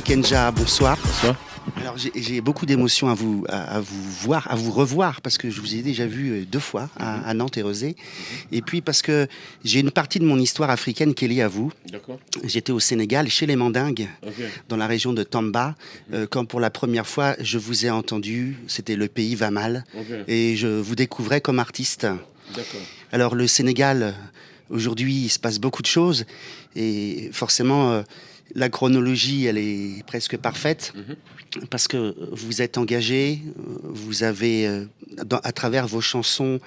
Kenja, bonsoir. Bonsoir. Alors j'ai beaucoup d'émotions à vous voir, à vous revoir, parce que je vous ai déjà vu deux fois à Nantes et Rezé. Et puis parce que j'ai une partie de mon histoire africaine qui est liée à vous. D'accord. J'étais au Sénégal, chez les Mandingues, Ok. dans la région de Tamba, quand pour la première fois je vous ai entendu, c'était Le pays va mal, Ok. et je vous découvrais comme artiste. D'accord. Alors le Sénégal, aujourd'hui, il se passe beaucoup de choses, et forcément, la chronologie, elle est presque parfaite, parce que vous êtes engagé, vous avez, à travers vos chansons,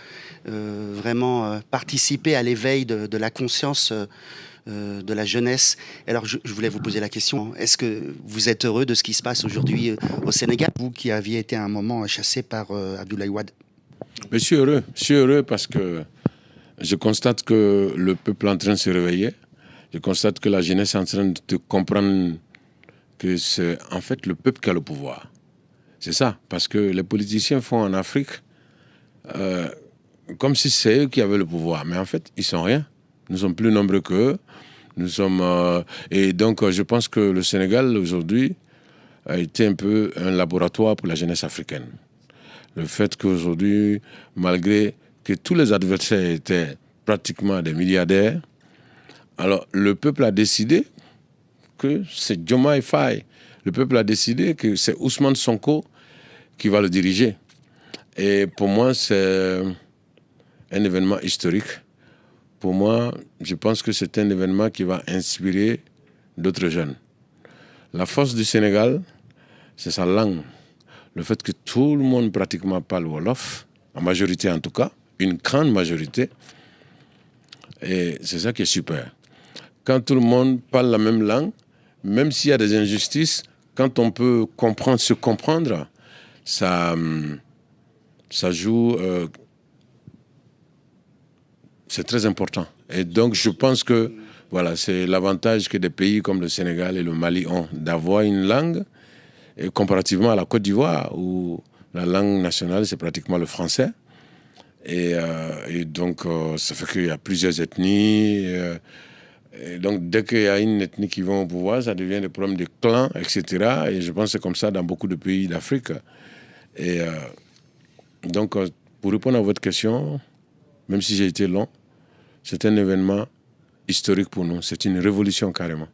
vraiment participé à l'éveil de la conscience de la jeunesse. Alors je voulais vous poser la question, est-ce que vous êtes heureux de ce qui se passe aujourd'hui au Sénégal, vous qui aviez été à un moment chassé par Abdoulaye Wade? Mais je suis heureux parce que je constate que le peuple est en train de se réveiller. Je constate que la jeunesse est en train de comprendre que c'est en fait le peuple qui a le pouvoir. C'est ça, parce que les politiciens font en Afrique comme si c'est eux qui avaient le pouvoir. Mais en fait, ils sont rien. Nous sommes plus nombreux qu'eux. Nous sommes, et donc, je pense que le Sénégal, aujourd'hui, a été un peu un laboratoire pour la jeunesse africaine. Le fait qu'aujourd'hui, malgré que tous les adversaires étaient pratiquement des milliardaires, alors le peuple a décidé que c'est Diomaye Faye. Le peuple a décidé que c'est Ousmane Sonko qui va le diriger. Et pour moi, c'est un événement historique. Pour moi, je pense que c'est un événement qui va inspirer d'autres jeunes. La force du Sénégal, c'est sa langue. Le fait que tout le monde pratiquement parle Wolof, en majorité en tout cas, une grande majorité, et c'est ça qui est super. Quand tout le monde parle la même langue, même s'il y a des injustices, quand on peut comprendre, se comprendre, ça joue, c'est très important. Et donc je pense que voilà, c'est l'avantage que des pays comme le Sénégal et le Mali ont, d'avoir une langue, et comparativement à la Côte d'Ivoire, où la langue nationale, c'est pratiquement le français. Et donc, ça fait qu'il y a plusieurs ethnies. Et donc, dès qu'il y a une ethnie qui va au pouvoir, ça devient des problèmes de clans, etc. Et je pense que c'est comme ça dans beaucoup de pays d'Afrique. Et donc, pour répondre à votre question, même si j'ai été long, c'est un événement historique pour nous. C'est une révolution carrément.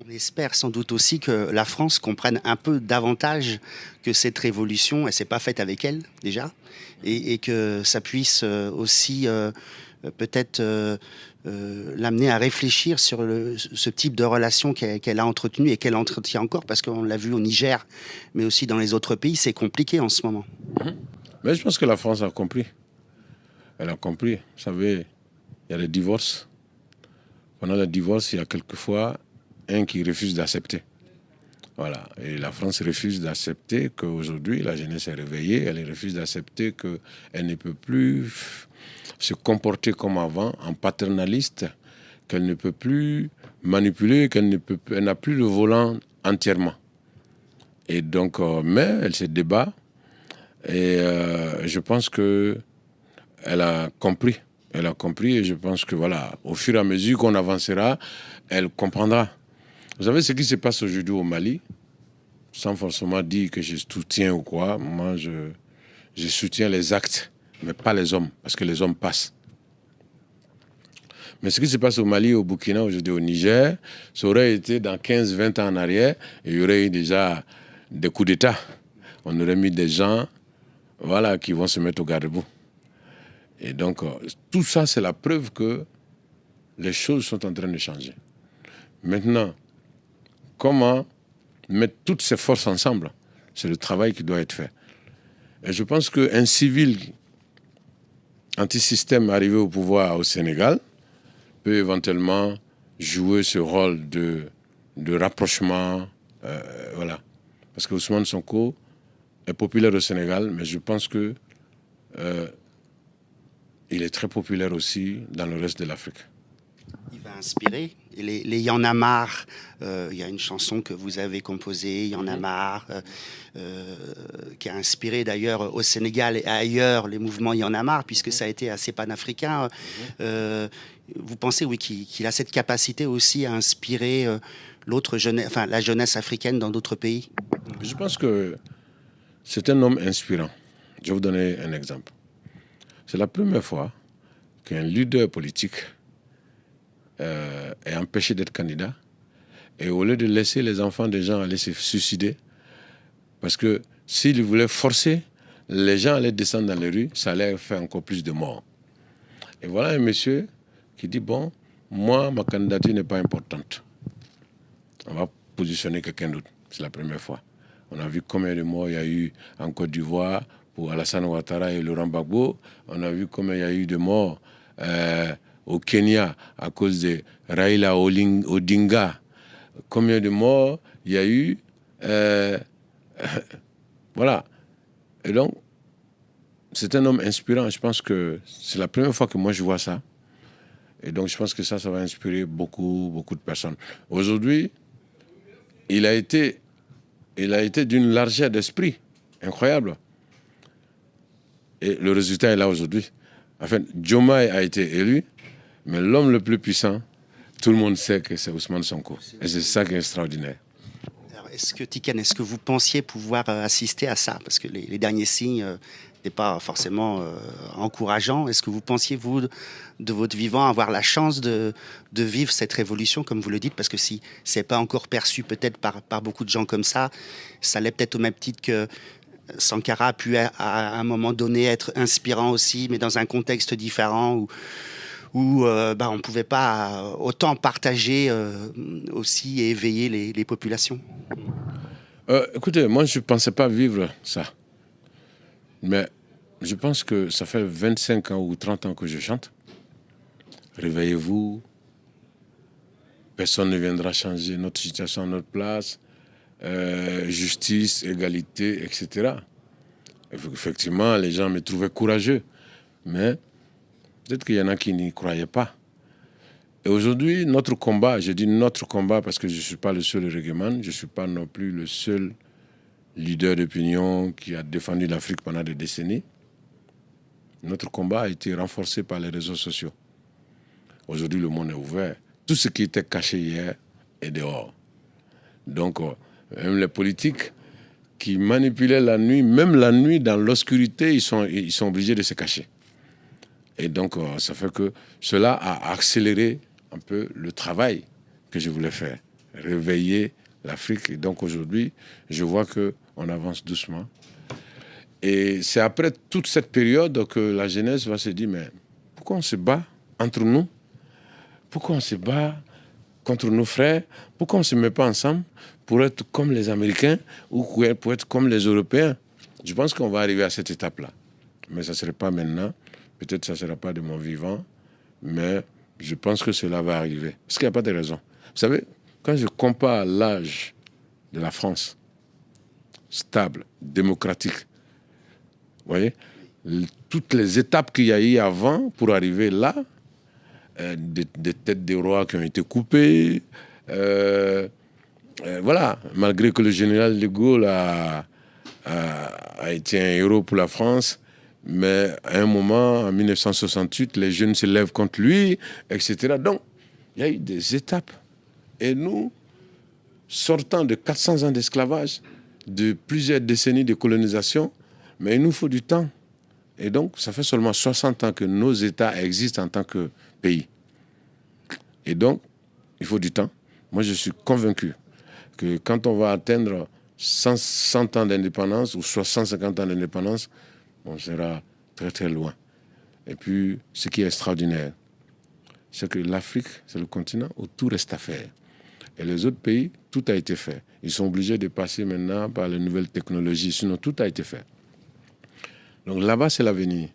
On espère sans doute aussi que la France comprenne un peu davantage que cette révolution, elle ne s'est pas faite avec elle déjà, et que ça puisse aussi peut-être l'amener à réfléchir sur ce type de relation qu'elle a entretenu et qu'elle entretient encore, parce qu'on l'a vu au Niger, mais aussi dans les autres pays, c'est compliqué en ce moment. Mais je pense que la France a compris. Elle a compris. Vous savez, il y a des divorces. Pendant le divorce, il y a quelquefois un qui refuse d'accepter. Voilà. Et la France refuse d'accepter qu'aujourd'hui, la jeunesse est réveillée. Elle refuse d'accepter qu'elle ne peut plus se comporter comme avant, en paternaliste, qu'elle ne peut plus manipuler, elle n'a plus le volant entièrement. Et donc, mais elle se débat. Et je pense qu'elle a compris. Elle a compris et je pense que voilà, au fur et à mesure qu'on avancera, elle comprendra. Vous savez ce qui se passe aujourd'hui au Mali, sans forcément dire que je soutiens ou quoi. Moi, je soutiens les actes, mais pas les hommes, parce que les hommes passent. Mais ce qui se passe au Mali, au Burkina, aujourd'hui au Niger, ça aurait été dans 15-20 ans en arrière, il y aurait eu déjà des coups d'État. On aurait mis des gens voilà, qui vont se mettre au garde-boue. Et donc, tout ça, c'est la preuve que les choses sont en train de changer. Maintenant, comment mettre toutes ces forces ensemble? C'est le travail qui doit être fait. Et je pense qu'un civil anti-système arrivé au pouvoir au Sénégal peut éventuellement jouer ce rôle de rapprochement. Voilà. Parce que Ousmane Sonko est populaire au Sénégal, mais je pense que il est très populaire aussi dans le reste de l'Afrique. Il va inspirer. Et les Y en a marre, il y a une chanson que vous avez composée, Y en a marre, qui a inspiré d'ailleurs au Sénégal et ailleurs les mouvements Y en a marre, puisque ça a été assez panafricain. Vous pensez, oui, qu'il a cette capacité aussi à inspirer l'autre jeunesse, enfin la jeunesse africaine dans d'autres pays? Je pense que c'est un homme inspirant. Je vais vous donner un exemple. C'est la première fois qu'un leader politique est empêché d'être candidat. Et au lieu de laisser les enfants des gens aller se suicider, parce que s'il voulait forcer, les gens allaient descendre dans les rues, ça allait faire encore plus de morts. Et voilà un monsieur qui dit, bon, moi, ma candidature n'est pas importante. On va positionner quelqu'un d'autre. C'est la première fois. On a vu combien de morts il y a eu en Côte d'Ivoire pour Alassane Ouattara et Laurent Gbagbo. On a vu combien il y a eu de morts au Kenya à cause de Raila Odinga. Combien de morts il y a eu. Voilà. Et donc, c'est un homme inspirant. Je pense que c'est la première fois que moi je vois ça. Et donc, je pense que ça va inspirer beaucoup, beaucoup de personnes. Aujourd'hui, il a été d'une largeur d'esprit incroyable. Et le résultat est là aujourd'hui. Enfin, Diomaye a été élu, mais l'homme le plus puissant, tout le monde sait que c'est Ousmane Sonko. Et c'est ça qui est extraordinaire. Alors, Tiken, est-ce que vous pensiez pouvoir assister à ça? Parce que les derniers signes n'étaient pas forcément encourageants. Est-ce que vous pensiez, vous, de votre vivant, avoir la chance de vivre cette révolution, comme vous le dites? Parce que si c'est pas encore perçu peut-être par beaucoup de gens comme ça l'est peut-être au même titre que Sankara a pu à un moment donné être inspirant aussi, mais dans un contexte différent où on ne pouvait pas autant partager aussi et éveiller les populations. Écoutez, moi je ne pensais pas vivre ça. Mais je pense que ça fait 25 ans ou 30 ans que je chante. Réveillez-vous. Personne ne viendra changer notre situation à notre place. Justice, égalité, etc. Effectivement, les gens me trouvaient courageux. Mais peut-être qu'il y en a qui n'y croyaient pas. Et aujourd'hui, notre combat, je dis notre combat parce que je ne suis pas le seul réggaeman, je ne suis pas non plus le seul leader d'opinion qui a défendu l'Afrique pendant des décennies. Notre combat a été renforcé par les réseaux sociaux. Aujourd'hui, le monde est ouvert. Tout ce qui était caché hier est dehors. Donc, même les politiques qui manipulaient la nuit, même la nuit, dans l'obscurité, ils sont obligés de se cacher. Et donc, ça fait que cela a accéléré un peu le travail que je voulais faire. Réveiller l'Afrique. Et donc, aujourd'hui, je vois qu'on avance doucement. Et c'est après toute cette période que la jeunesse va se dire, mais pourquoi on se bat entre nous? Pourquoi on se bat contre nos frères? Pourquoi on ne se met pas ensemble pour être comme les Américains ou pour être comme les Européens? Je pense qu'on va arriver à cette étape-là. Mais ça ne serait pas maintenant. Peut-être que ça ne sera pas de mon vivant. Mais je pense que cela va arriver. Parce qu'il n'y a pas de raison. Vous savez, quand je compare l'âge de la France, stable, démocratique, vous voyez, toutes les étapes qu'il y a eu avant pour arriver là, des têtes des rois qui ont été coupées, voilà, malgré que le général de Gaulle a été un héros pour la France, mais à un moment, en 1968, les jeunes se lèvent contre lui, etc. Donc, il y a eu des étapes. Et nous, sortant de 400 ans d'esclavage, de plusieurs décennies de colonisation, mais il nous faut du temps. Et donc, ça fait seulement 60 ans que nos États existent en tant que pays. Et donc, il faut du temps. Moi, je suis convaincu que quand on va atteindre 100 ans d'indépendance ou 150 ans d'indépendance, on sera très très loin. Et puis, ce qui est extraordinaire, c'est que l'Afrique, c'est le continent où tout reste à faire. Et les autres pays, tout a été fait. Ils sont obligés de passer maintenant par les nouvelles technologies, sinon tout a été fait. Donc là-bas, c'est l'avenir.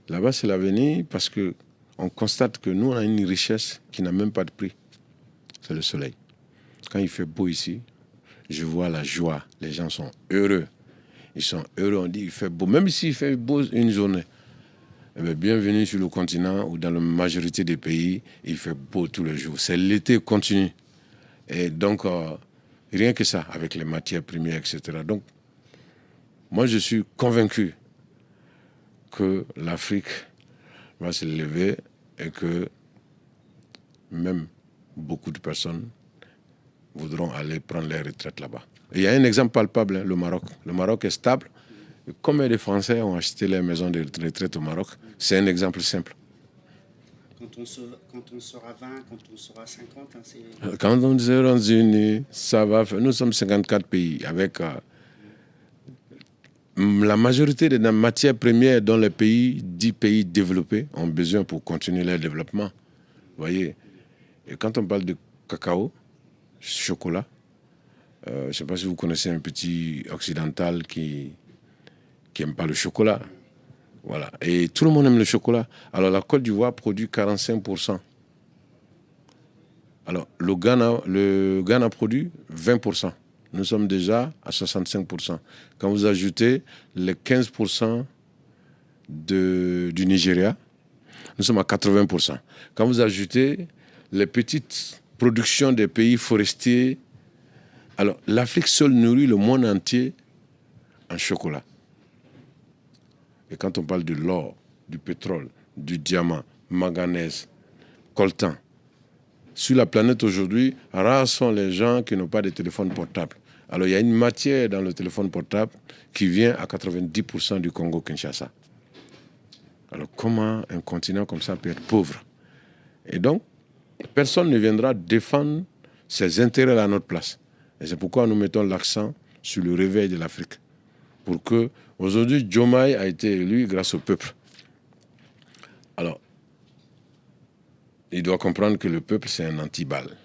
Là-bas, c'est l'avenir parce qu'on constate que nous, on a une richesse qui n'a même pas de prix. C'est le soleil. Quand il fait beau ici, je vois la joie. Les gens sont heureux. Ils sont heureux, on dit il fait beau. Même s'il fait beau une journée, Eh bien, bienvenue sur le continent où dans la majorité des pays, il fait beau tous les jours. C'est l'été continu. Et donc, rien que ça, avec les matières premières, etc. Donc, moi, je suis convaincu que l'Afrique va se lever et que même beaucoup de personnes voudront aller prendre leur retraite là-bas. Et il y a un exemple palpable, hein, le Maroc. Le Maroc est stable. Combien de Français ont acheté leur maison de retraite au Maroc? C'est un exemple simple. Quand on sera 20, quand on sera 50, c'est... Quand on sera unis, ça va faire... Nous sommes 54 pays avec la majorité des matières premières dont les pays, 10 pays développés, ont besoin pour continuer leur développement. Vous voyez? Et quand on parle de cacao, chocolat, je ne sais pas si vous connaissez un petit occidental qui n'aime pas le chocolat. Voilà. Et tout le monde aime le chocolat. Alors la Côte d'Ivoire produit 45%. Alors le Ghana produit 20%. Nous sommes déjà à 65%. Quand vous ajoutez les 15% du Nigeria, nous sommes à 80%. Quand vous ajoutez les petites productions des pays forestiers, alors l'Afrique seule nourrit le monde entier en chocolat. Et quand on parle de l'or, du pétrole, du diamant, manganèse, coltan, sur la planète aujourd'hui, rares sont les gens qui n'ont pas de téléphone portable. Alors il y a une matière dans le téléphone portable qui vient à 90% du Congo-Kinshasa. Alors comment un continent comme ça peut être pauvre? Et donc, personne ne viendra défendre ses intérêts à notre place. Et c'est pourquoi nous mettons l'accent sur le réveil de l'Afrique. Pour que, aujourd'hui, Diomaye a été élu grâce au peuple. Alors, il doit comprendre que le peuple, c'est un anti-balle.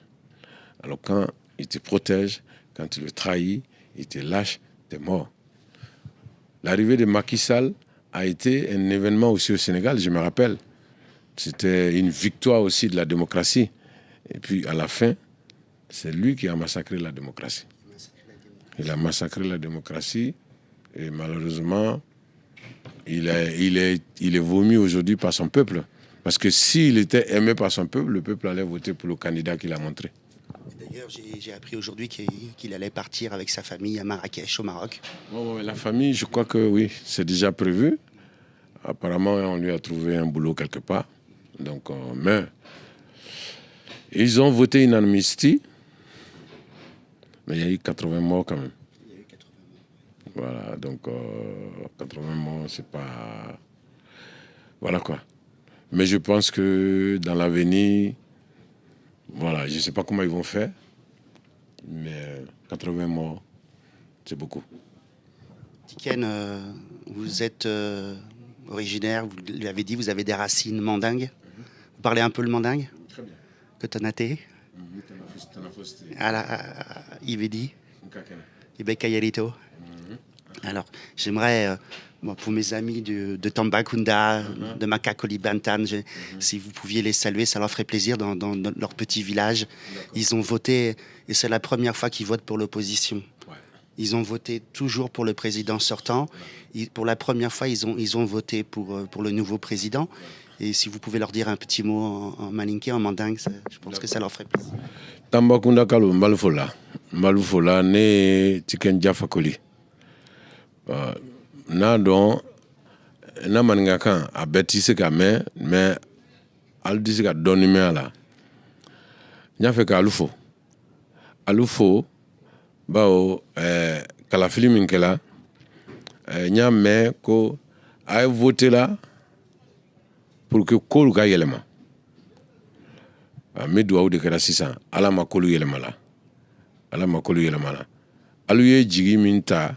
Alors, quand il te protège, quand il le trahit, il te lâche, t'es mort. L'arrivée de Macky Sall a été un événement aussi au Sénégal, je me rappelle. C'était une victoire aussi de la démocratie. Et puis, à la fin, c'est lui qui a massacré la démocratie. Il a massacré la démocratie. Et malheureusement, il est vomi aujourd'hui par son peuple. Parce que s'il était aimé par son peuple, le peuple allait voter pour le candidat qu'il a montré. D'ailleurs, j'ai appris aujourd'hui qu'il allait partir avec sa famille à Marrakech, au Maroc. Oh, la famille, je crois que oui, c'est déjà prévu. Apparemment, on lui a trouvé un boulot quelque part. Donc, mais ils ont voté une amnistie. Mais il y a eu 80 morts quand même. Voilà, donc 80 morts, c'est pas... Voilà quoi. Mais je pense que dans l'avenir, voilà, je ne sais pas comment ils vont faire, mais 80 morts, c'est beaucoup. Tiken, vous êtes originaire, vous l'avez dit, vous avez des racines mandingues. Vous parlez un peu le mandingue? Très bien. Que Tonate? Ivedi? Ibekayarito? Alors, j'aimerais, pour mes amis de Tambacounda, de Makakoli Bantan, si vous pouviez les saluer, ça leur ferait plaisir dans leur petit village. Ils ont voté, et c'est la première fois qu'ils votent pour l'opposition. Ouais. Ils ont voté toujours pour le président sortant. Pour la première fois, ils ont voté pour le nouveau président. Ouais. Et si vous pouvez leur dire un petit mot en malinké, en mandingue, je pense que ça leur ferait plaisir. Tambacounda Kalo, Mbalufola, né Tiken Diafakoli. N'a dɔn n'a maninka kan a bɛɛ ti se ka mɛn mais hali ti se ka dɔɔni mɛn a la n y'a fɛ k'alu fo bawo kalafili min kɛla n y'a mɛn ko a ye voté la pour que koolu ka yɛlɛma n bɛ duwawu de kɛra sisan ala ma koolu yɛlɛma la alu ye jigi min ta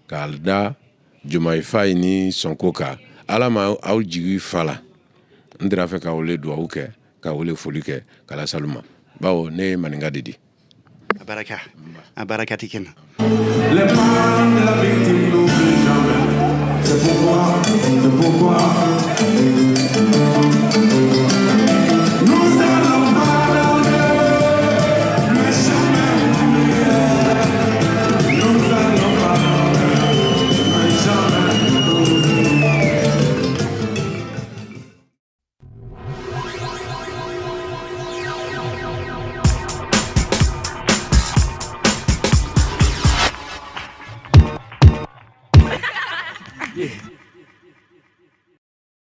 k'a da Diomaye Faye ni Sonko kan ala ma aw jigi fa la n dira fɛ k'aw le duwawu kɛ k'aw le foli kɛ k'ala salu ma bawo ne ye maninka de di. Abaraka Tiken. Les parents de la victime n'oublient jamais. C'est pourquoi